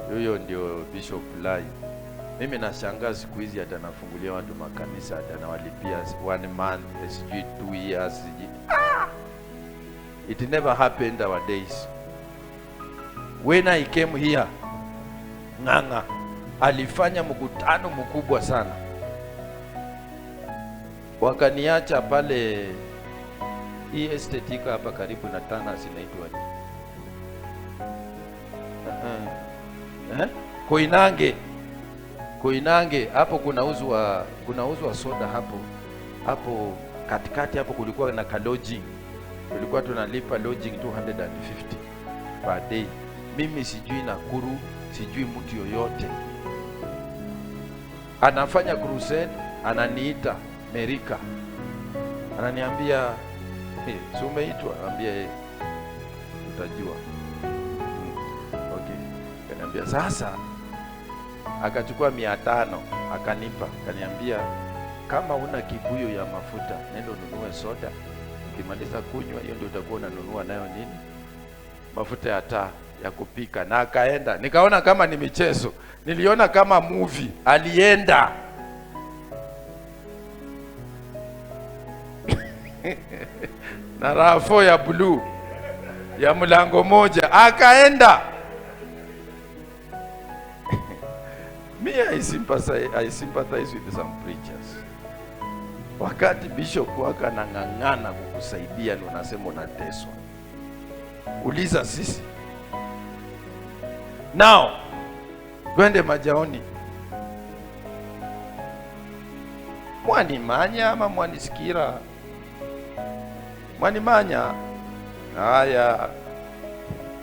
Huyo ndio Bishop Lai. Mimi nashangaa siku hizi hata nafungulia watu makanisa hata nawalipia 1 month, sijui 2 years, sijui. It never happened our days. When I came here, Ng'ang'a alifanya mkutano mkubwa sana. Wakaniacha pale hii estate iko hapa karibu na Tanas inaitwa Koinange hapo kunauzwa soda hapo katikati hapo kulikuwa na lodging. Tulikuwa tunalipa lodging 250 per day. Mimi sijui Nakuru, sijui mtu yoyote. Anafanya crusade, ananiita Amerika. Ananiambia, "Si umeitwa?" Anambia, "Utajua." Okay. Ananiambia sasa, akachukua 500 akanipa, akaniambia, "Kama una kibuyu ya mafuta, nenda ununue soda. Ukimaliza kunywa hiyo ndio utakuwa unanunua nayo nini? Mafuta ya taa ya kupika." Na akaenda. Nikaona kama ni michezo. Niliona kama movie. Alienda. Na rafo ya blue ya mlango moja akaenda. I sympathize with some preachers. Wakati bishop waka nang'ang'ana kukusaidia, ndio unasema unateswa. Uliza sisi. Now, twende Majaoni. Mwanimanya ama Mwanisikira? Mwanimanya.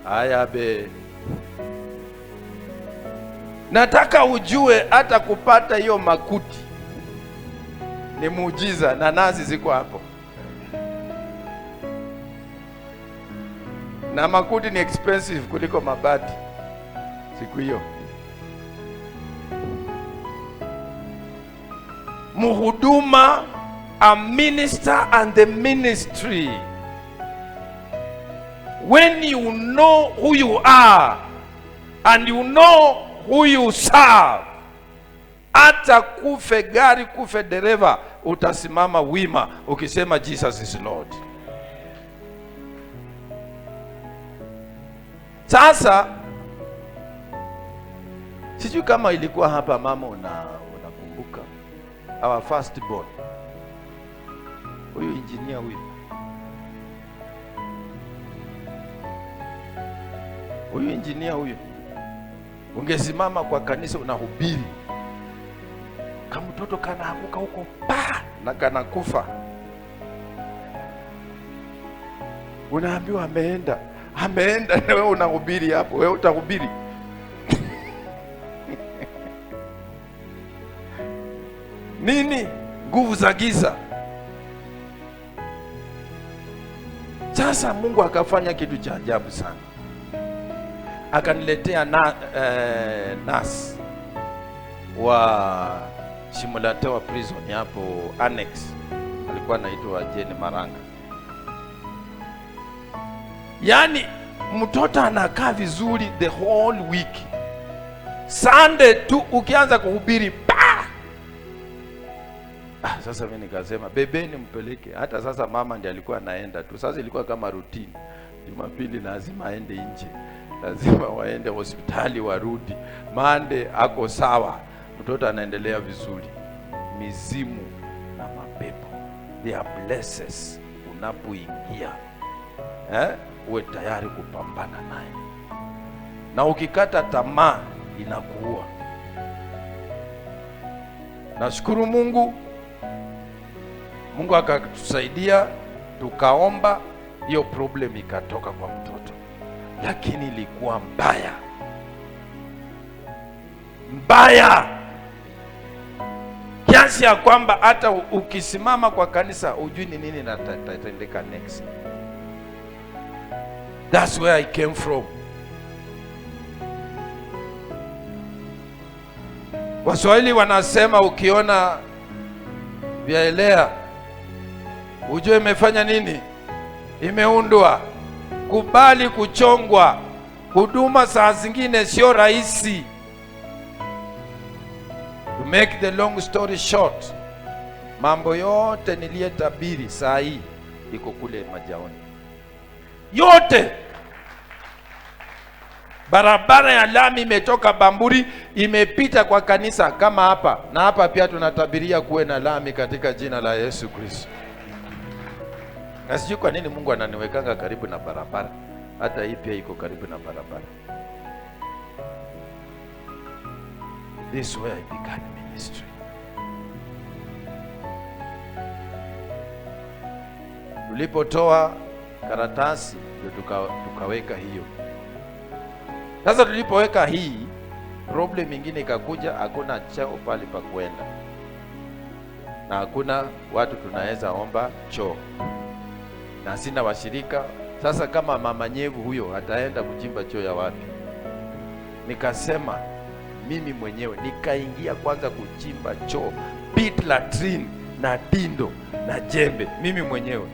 Haya be. Nataka ujue hata kupata hiyo makuti ni muujiza, na nazi ziko hapo. Na makuti ni expensive kuliko mabati siku hiyo. Muhuduma, a minister and the ministry. When you know who you are and you know who you serve, hata kufe gari, kufe dereva, utasimama wima ukisema Jesus is Lord. Sasa sijui kama ilikuwa hapa mama unakumbuka our first born, huyu engineer huyu ungesimama kwa kanisa unahubiri, kama mtoto kanaanguka huko na kanakufa, unaambiwa ameenda na wewe unahubiri hapo. Wewe utahubiri? Nini? Nguvu za giza. Sasa Mungu akafanya kitu cha ajabu sana. Akaniletea nurse wa Shimolatewa prison hapo annex, alikuwa anaitwa Jane Maranga. Yani mtoto anakaa vizuri the whole week. Sunday tu ukianza kuhubiri sasa mimi nikasema bebeni mpeleke. Hata sasa mama ndiye alikuwa anaenda tu. Sasa ilikuwa kama routine. Jumapili lazima aende nje. Lazima waende hospitali warudi. Monday ako sawa. Mtoto anaendelea vizuri. Mizimu na mapepo, they are blessings unapoingia. Uwe tayari kupambana naye. Na ukikata tamaa inakuua. Nashukuru Mungu akatusaidia, tukaomba, hiyo problem ikatoka kwa mtoto. Lakini ilikuwa mbaya kiasi ya kwamba hata ukisimama kwa kanisa ujui ni nini natatendeka next. That's where I came from. Waswahili wanasema ukiona vyaelea ujue imefanya nini? Imeundwa. Kubali kuchongwa Huduma saa zingine sio rahisi. To make the long story short, mambo yote niliyetabiri saa hii iko kule Majaoni. Yote. Barabara ya lami imetoka Bamburi imepita kwa kanisa kama hapa. Na hapa pia tunatabiria kuwe na lami katika jina la Yesu Kristo. Na sijui kwa nini Mungu ananiwekanga karibu na barabara. Hata hii pia iko karibu na barabara. This is where I began ministry. Tulipotoa karatasi ndio tukaweka hiyo. Sasa tulipoweka hii, problem nyingine ikakuja, hakuna choo pale pa kwenda. Na hakuna watu tunaweza omba choo. Na sina washirika. Sasa kama mama Nyevu huyo ataenda kuchimba choo ya wapi? Nikasema mimi mwenyewe nikaingia kwanza kuchimba choo, pit latrine na dindo na jembe mimi mwenyewe.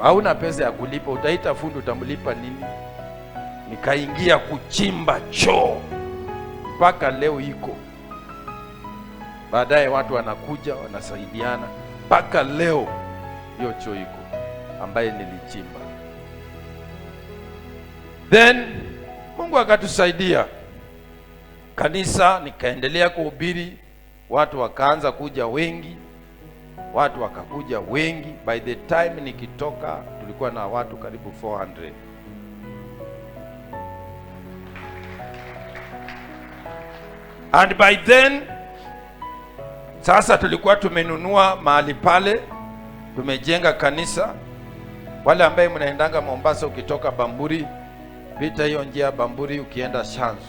Hauna pesa ya kulipa, utaita fundi utamlipa nini? Nikaingia kuchimba choo mpaka leo iko. Baadaye watu wanakuja wanasaidiana mpaka leo hiyo choo iko ambaye nilichimba. Then Mungu akatusaidia. Kanisa nikaendelea kuhubiri, watu wakaanza kuja wengi. Watu wakakuja wengi. By the time nikitoka tulikuwa na watu karibu 400. And by then sasa tulikuwa tumenunua mahali pale, tumejenga kanisa. Wale ambaye mnaendanga Mombasa ukitoka Bamburi, pita hiyo njia Bamburi ukienda Shanzu,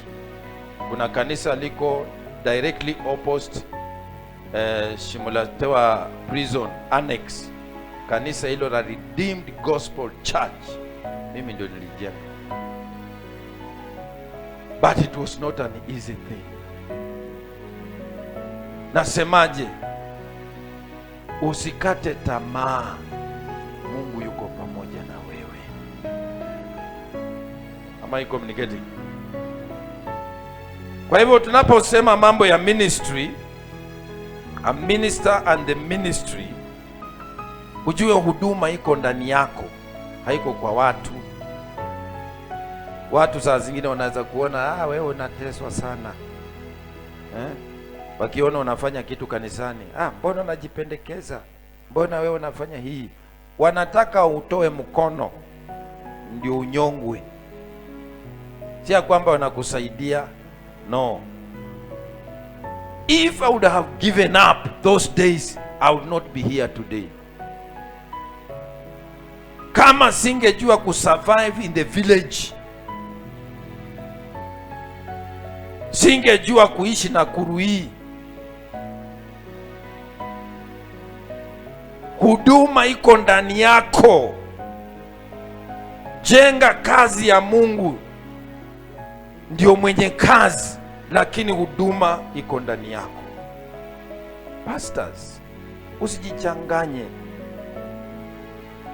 kuna kanisa liko directly opposite Shimulatewa Prison Annex. Kanisa hilo la Redeemed Gospel Church mimi ndio nilijenga. But it was not an easy thing. Nasemaje? Usikate tamaa. Mungu yuko pamoja na wewe. Am I communicating? Kwa hivyo tunaposema mambo ya ministry, a minister and the ministry, ujue huduma iko ndani yako, haiko kwa watu. Watu saa zingine wanaweza kuona wewe unateswa sana. Wakiona unafanya kitu kanisani, mbona unajipendekeza? Mbona wewe unafanya hii? Wanataka utoe mkono ndio unyongwe. Si kwamba wanakusaidia. No. If I would have given up those days, I would not be here today. Kama singejua kusurvive in the village, singejua kuishi na kurui. Huduma iko ndani yako. Jenga kazi ya Mungu. Ndio mwenye kazi, lakini huduma iko ndani yako. Pastors, usijichanganye.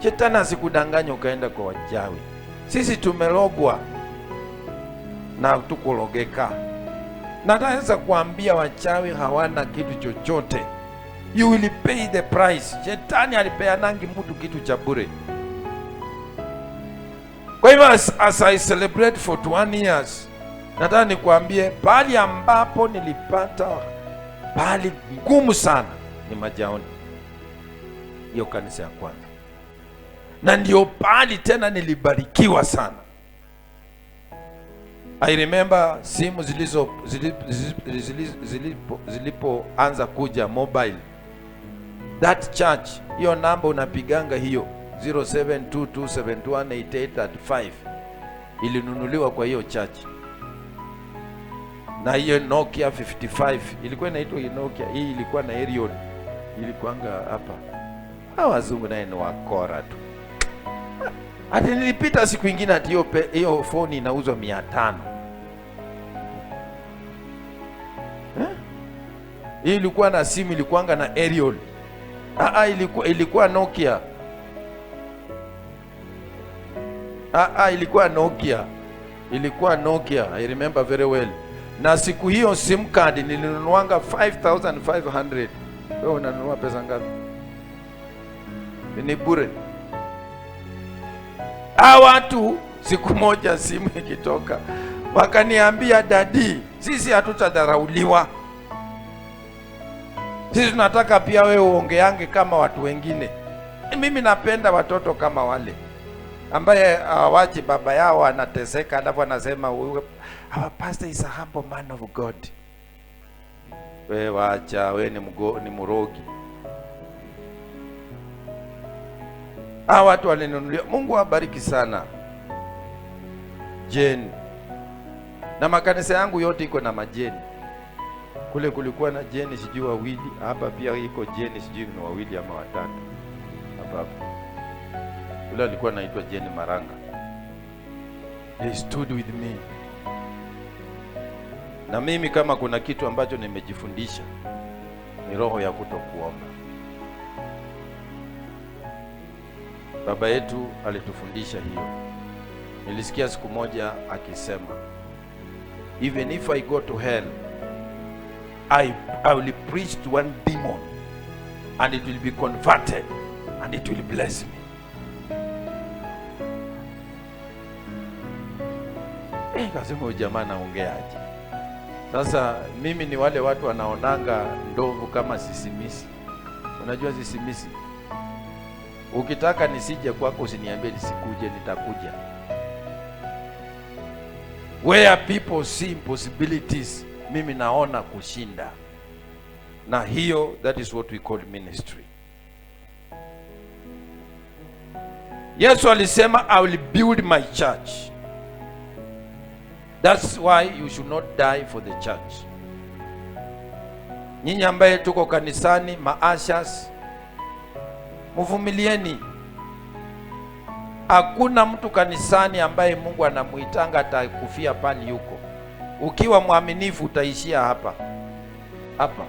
Shetani asikudanganye ukaenda kwa wachawi. Sisi tumelogwa na tukulogeka. Na naweza kuambia wachawi hawana kitu chochote. You will pay the price. Shetani alipeanangi mtu kitu cha bure. Kwa hivyo as I celebrate for 21 years, nataka nikuambie pali ambapo nilipata pali ngumu sana ni Majaoni. Hiyo kanisa ya kwanza. Na ndio pali tena nilibarikiwa sana. I remember simu zilipoanza kuja mobile. That church, hiyo namba unapiganga hiyo 0722718835 ilinunuliwa kwa hiyo church. Na hiyo Nokia 55 ilikuwa inaitwa Nokia, hii ilikuwa na aerial, ilikuanga hapa. Hawa wazungu naye ni wakora tu. Hata nilipita siku nyingine ati hiyo phone inauzwa 500. Hii ilikuwa na simu, ilikuanga na aerial. Ilikuwa Nokia. Ilikuwa Nokia. ilikuwa Nokia, I remember very well. Na siku hiyo SIM card nilinunuanga 5500. Wewe unanunua pesa ngapi? Ni bure. Watu siku moja simu ikitoka wakaniambia, dadi, sisi hatutadharauliwa. Sisi tunataka pia wewe uongeange kama watu wengine. Mimi napenda watoto kama wale ambaye hawachi baba yao anateseka, alafu anasema our pastor is a humble man of God. Wewe wacha, wewe ni murogi. Watu walinunulia. Mungu awabariki sana Jane. Na makanisa yangu yote iko na majeni. Kule kulikuwa na jeni sijui wawili, hapa pia iko jeni sijui ni wawili ama watatu. Hapa kule alikuwa anaitwa Jeni Maranga. He stood with me. Na mimi kama kuna kitu ambacho nimejifundisha ni roho ya kutokuomba. Baba yetu alitufundisha hiyo. Nilisikia siku moja akisema, even if I go to hell, I will preach to one demon and it will be converted and it will bless me. Kasema huyu jamaa anaongeaje? Sasa mimi ni wale watu wanaonanga ndovu kama sisimisi. Unajua sisimisi? Ukitaka nisije kwako usiniambie nisikuje, nitakuja. Where people see impossibilities, mimi naona kushinda. Na hiyo, that is what we call ministry. Yesu alisema, I will build my church. That's why you should not die for the church. Nyinyi ambaye tuko kanisani, maashas, mvumilieni. Hakuna mtu kanisani ambaye Mungu anamuitanga atakufia pali yuko. Ukiwa mwaminifu utaishia hapa. Hapa.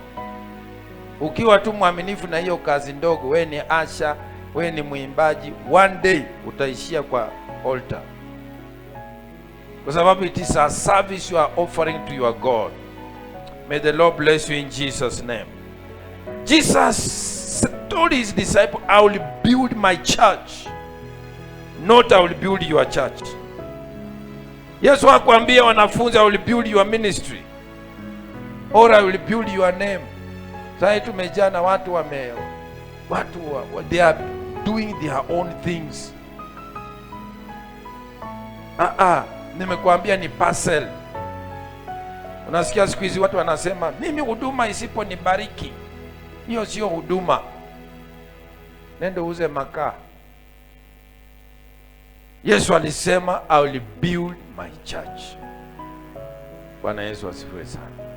Ukiwa tu mwaminifu na hiyo kazi ndogo, wewe ni asha, wewe ni muimbaji, one day utaishia kwa altar. Kwa sababu it is a service you are offering to your God. May the Lord bless you in Jesus' name. Jesus told his disciples, I will build my church, not I will build your church. Yesu hakuambia wanafunzi, I will build your ministry or I will build your name. Sasa tumejaa na watu they are doing their own things. Nimekuambia ni parcel. Unasikia siku hizi watu wanasema, mimi huduma isiponibariki, hiyo sio huduma. Nenda uze makaa. Yesu alisema, I will build my church. Bwana Yesu asifiwe sana.